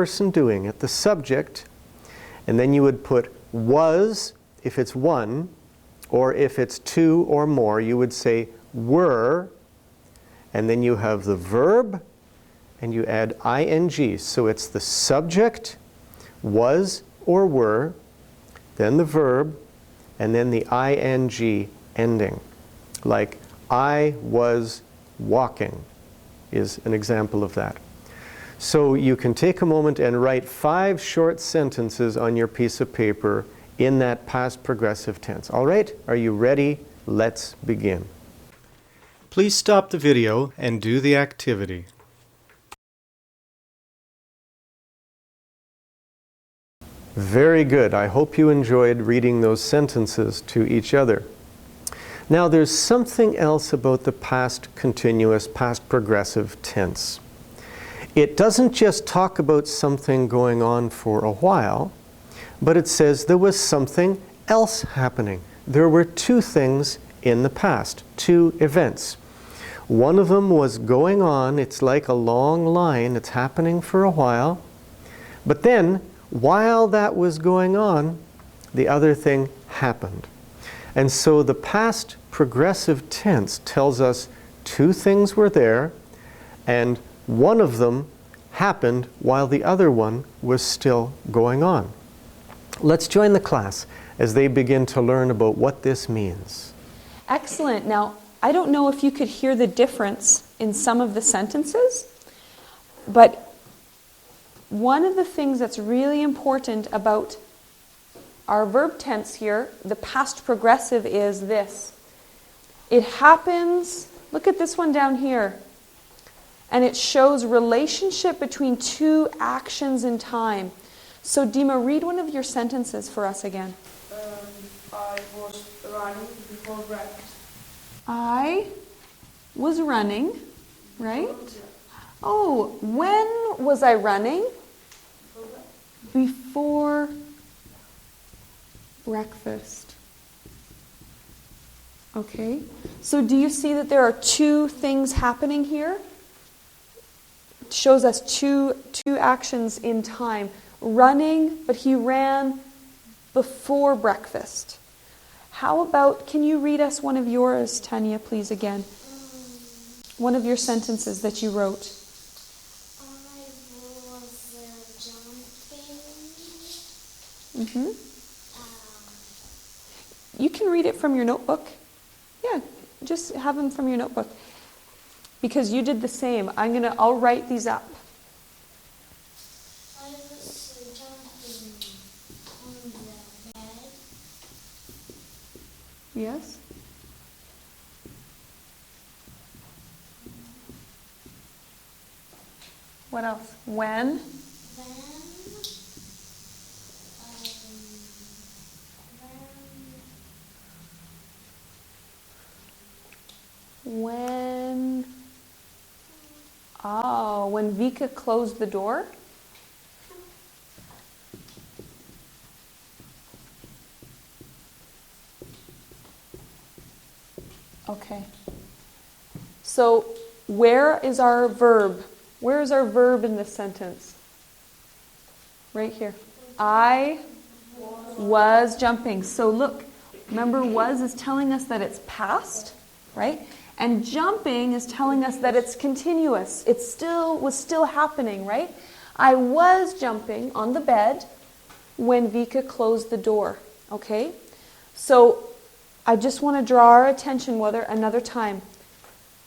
person doing it, the subject, and then you would put was if it's one, or if it's two or more, you would say were, and then you have the verb, and you add ing. So it's the subject, was or were, then the verb, and then the ing ending. Like, I was walking is an example of that. So you can take a moment and write 5 short sentences on your piece of paper in that past progressive tense. All right? Are you ready? Let's begin. Please stop the video and do the activity. Very good. I hope you enjoyed reading those sentences to each other. Now there's something else about the past continuous, past progressive tense. It doesn't just talk about something going on for a while, but it says there was something else happening. There were 2 things in the past, 2 events. One of them was going on, it's like a long line, it's happening for a while, but then while that was going on, the other thing happened. And so the past progressive tense tells us 2 things were there, and one of them happened while the other one was still going on. Let's join the class as they begin to learn about what this means. Excellent. Now, I don't know if you could hear the difference in some of the sentences, but one of the things that's really important about our verb tense here, the past progressive, is this. It happens, look at this one down here, and it shows relationship between 2 actions in time. So Dima, read one of your sentences for us again. I was running before breakfast. I was running, right? Oh, when was I running? Before breakfast. Okay. So do you see that there are 2 things happening here? It shows us two actions in time. Running, but he ran before breakfast. How about, can you read us one of yours, Tanya, please, again? One of your sentences that you wrote. I was jumping. You can read it from your notebook. Yeah, just have them from your notebook. Because you did the same. I'll write these up. I was jumping on the bed. Yes? What else? When? When Vika closed the door? Okay. So, where is our verb? Where is our verb in this sentence? Right here. I was jumping. So look, remember was is telling us that it's past, right? And jumping is telling us that it's continuous. It was still happening, right? I was jumping on the bed when Vika closed the door, okay? So I just want to draw our attention another time.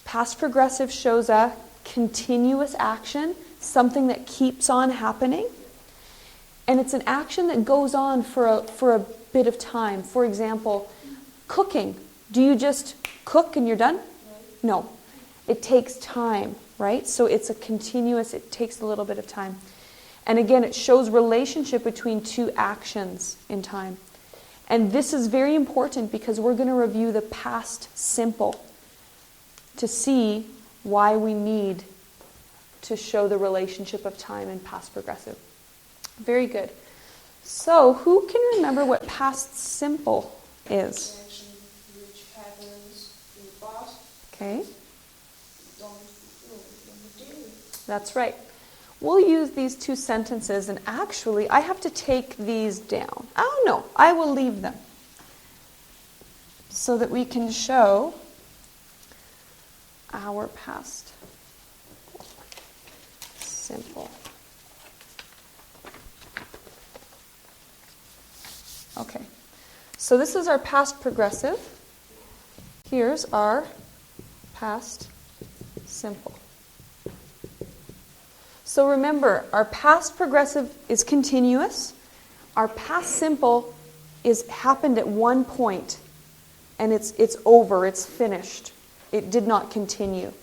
Past progressive shows a continuous action, something that keeps on happening. And it's an action that goes on for a bit of time. For example, cooking. Do you just cook and you're done? No. It takes time, right? So it's a continuous, it takes a little bit of time. And again, it shows relationship between 2 actions in time. And this is very important because we're going to review the past simple to see why we need to show the relationship of time in past progressive. Very good. So, who can remember what past simple is? Action which happens in the past. Okay. Don't do. That's right. we'll use these two sentences, and actually I have to take these down. Oh no, I will leave them so that we can show our past simple. Okay, so this is our past progressive. Here's our past simple. So remember, our past progressive is continuous. Our past simple is happened at one point, and it's over, it's finished. It did not continue.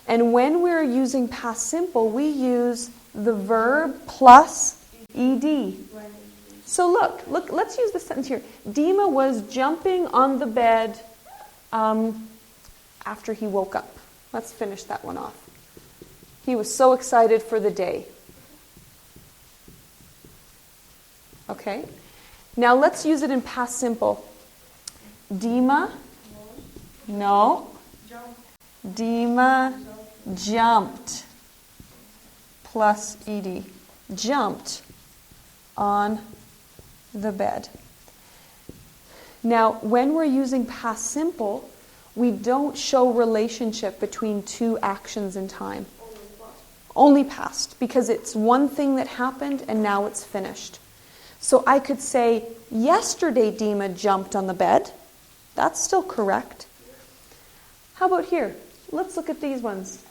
And when we're using past simple, we use the verb plus ed. So look, let's use the sentence here. Dima was jumping on the bed after he woke up. Let's finish that one off. He was so excited for the day. Okay? Now let's use it in past simple. Dima? No. Dima jumped. Plus ed. Jumped on the bed. Now, when we're using past simple, we don't show relationship between two actions in time. Only past, because it's one thing that happened and now it's finished. So I could say, yesterday Dima jumped on the bed. That's still correct. How about here? Let's look at these ones.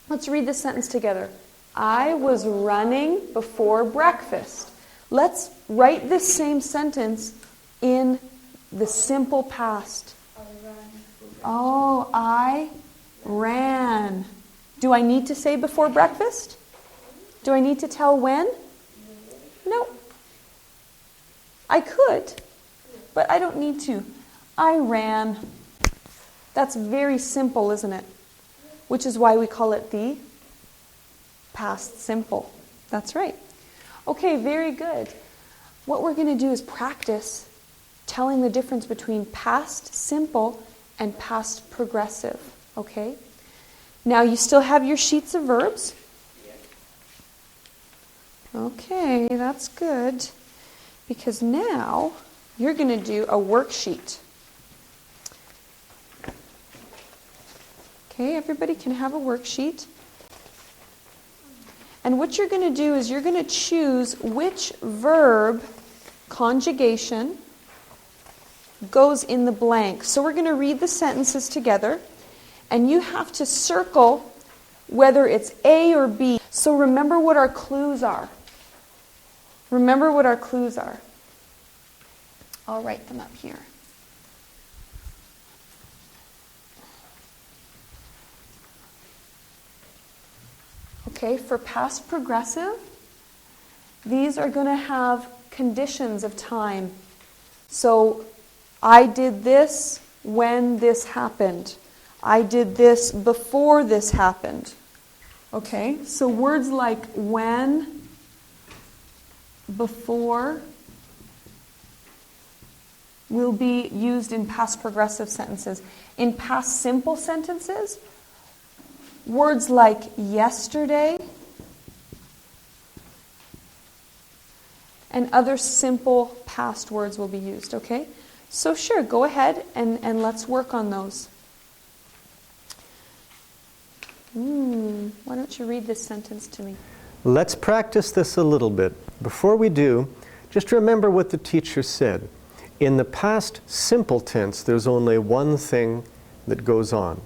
Let's read this sentence together. I was running before breakfast. Let's write this same sentence in the simple past. Oh, I ran. Do I need to say before breakfast? Do I need to tell when? No. I could, but I don't need to. I ran. That's very simple, isn't it? Which is why we call it the past simple. That's right. Okay, very good. What we're going to do is practice telling the difference between past simple and past progressive. Okay? Now you still have your sheets of verbs? Okay, that's good. Because now you're going to do a worksheet. Okay, everybody can have a worksheet. And what you're going to do is you're going to choose which verb conjugation goes in the blank. So we're going to read the sentences together, and you have to circle whether it's A or B. So remember what our clues are. Remember what our clues are. I'll write them up here. Okay, for past progressive, these are going to have conditions of time. So, I did this when this happened. I did this before this happened. Okay, so words like when, before, will be used in past progressive sentences. In past simple sentences, words like yesterday and other simple past words will be used, okay? So sure, go ahead and let's work on those. Why don't you read this sentence to me? Let's practice this a little bit. Before we do, just remember what the teacher said. In the past simple tense, there's only one thing that goes on.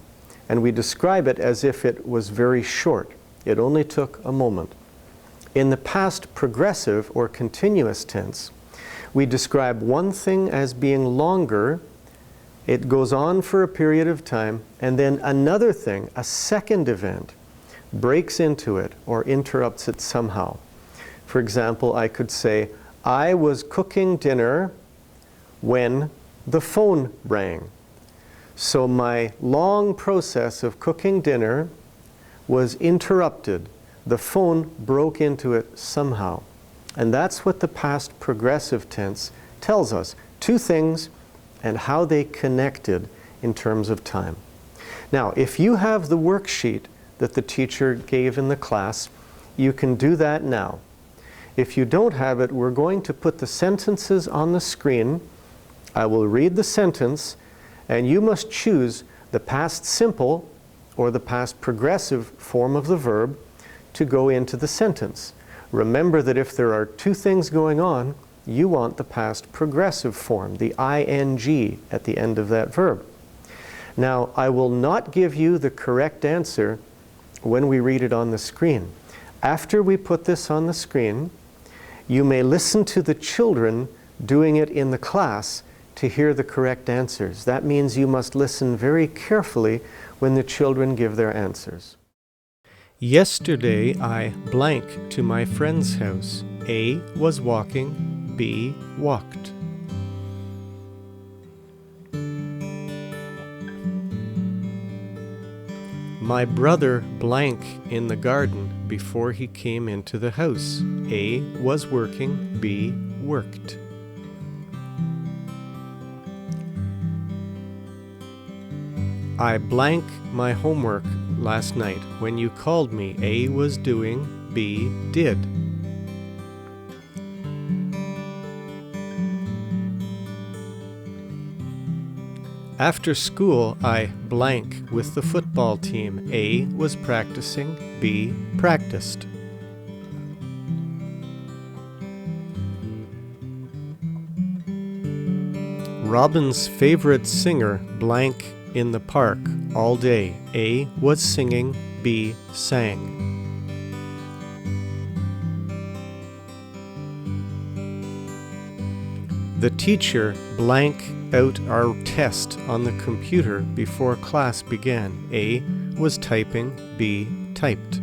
And we describe it as if it was very short. It only took a moment. In the past progressive or continuous tense, we describe one thing as being longer. It goes on for a period of time, and then another thing, a second event, breaks into it or interrupts it somehow. For example, I could say, I was cooking dinner when the phone rang. So my long process of cooking dinner was interrupted. The phone broke into it somehow. And that's what the past progressive tense tells us. Two things and how they connected in terms of time. Now, if you have the worksheet that the teacher gave in the class, you can do that now. If you don't have it, we're going to put the sentences on the screen. I will read the sentence, and you must choose the past simple or the past progressive form of the verb to go into the sentence. Remember that if there are two things going on, you want the past progressive form, the ing at the end of that verb. Now, I will not give you the correct answer when we read it on the screen. After we put this on the screen, you may listen to the children doing it in the class to hear the correct answers. That means you must listen very carefully when the children give their answers. Yesterday I blank to my friend's house. A was walking, B walked. My brother blank in the garden before he came into the house. A was working, B worked. I blank my homework last night. When you called me, A was doing, B did. After school, I blank with the football team. A was practicing, B practiced. Robin's favorite singer blank in the park all day. A was singing, B sang. The teacher blank out our test on the computer before class began. A was typing, B typed.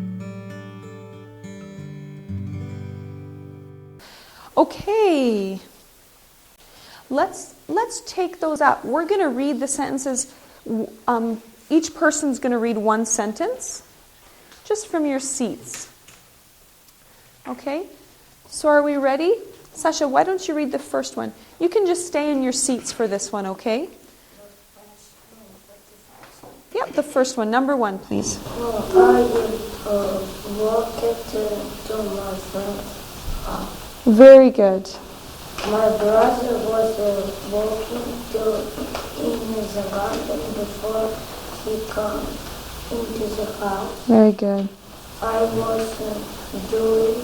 Okay. Let's take those up. We're going to read the sentences. Each person's going to read one sentence, just from your seats. Okay? So are we ready? Sasha, why don't you read the first one? You can just stay in your seats for this one, okay? Yep, the first one. Number 1, please. I walked to my friend's house. Very good. My brother was walking in the garden before he came into the house. Very good. I was doing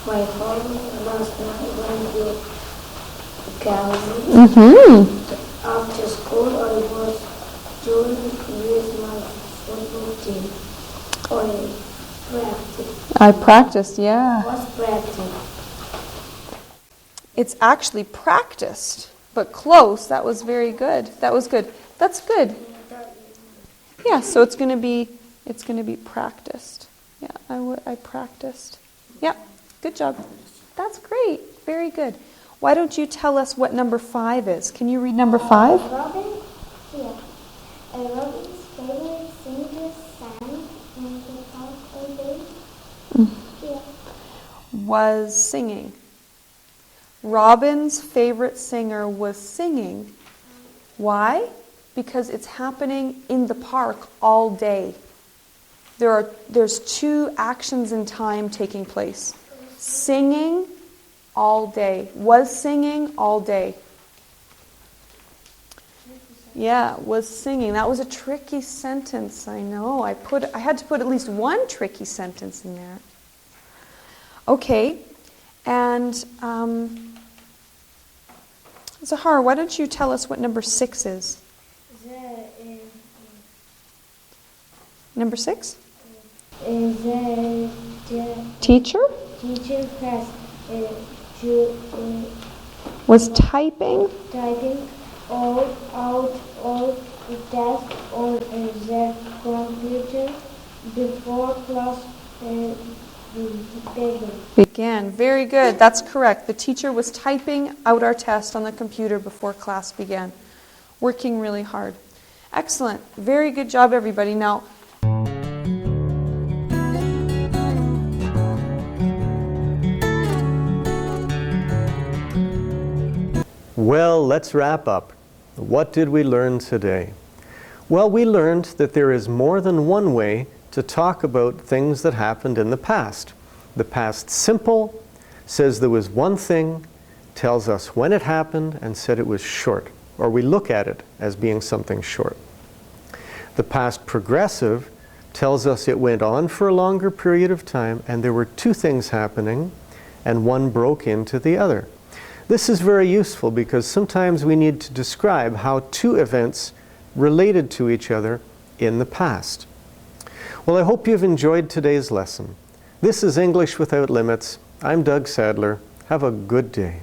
my homework last night when you came. Mm-hmm. After school, I was doing with my football team. I practiced, yeah. Was practice. It's actually practiced, but close. That was very good. That was good. That's good. Yeah, so it's going to be practiced. Yeah, I practiced. Yeah, good job. That's great. Very good. Why don't you tell us what number 5 is? Can you read number 5? Robin's favorite singer sang in the park all day. Yeah. Was singing. Robin's favorite singer was singing. Why? Because it's happening in the park all day. There's 2 actions in time taking place. Singing all day. Was singing all day. Yeah, was singing. That was a tricky sentence, I know. I had to put at least one tricky sentence in there. Okay, and Zahar, why don't you tell us what number 6 is? Number 6? The Teacher? teacher has Was typing? typing all the tasks on the computer before class Began. Very good. That's correct. The teacher was typing out our test on the computer before class began. Working really hard. Excellent. Very good job, everybody. Now, Well, let's wrap up. What did we learn today? Well, we learned that there is more than one way to talk about things that happened in the past. The past simple says there was one thing, tells us when it happened, and said it was short, or we look at it as being something short. The past progressive tells us it went on for a longer period of time, and there were two things happening, and one broke into the other. This is very useful because sometimes we need to describe how two events related to each other in the past. Well, I hope you've enjoyed today's lesson. This is English Without Limits. I'm Doug Sadler. Have a good day.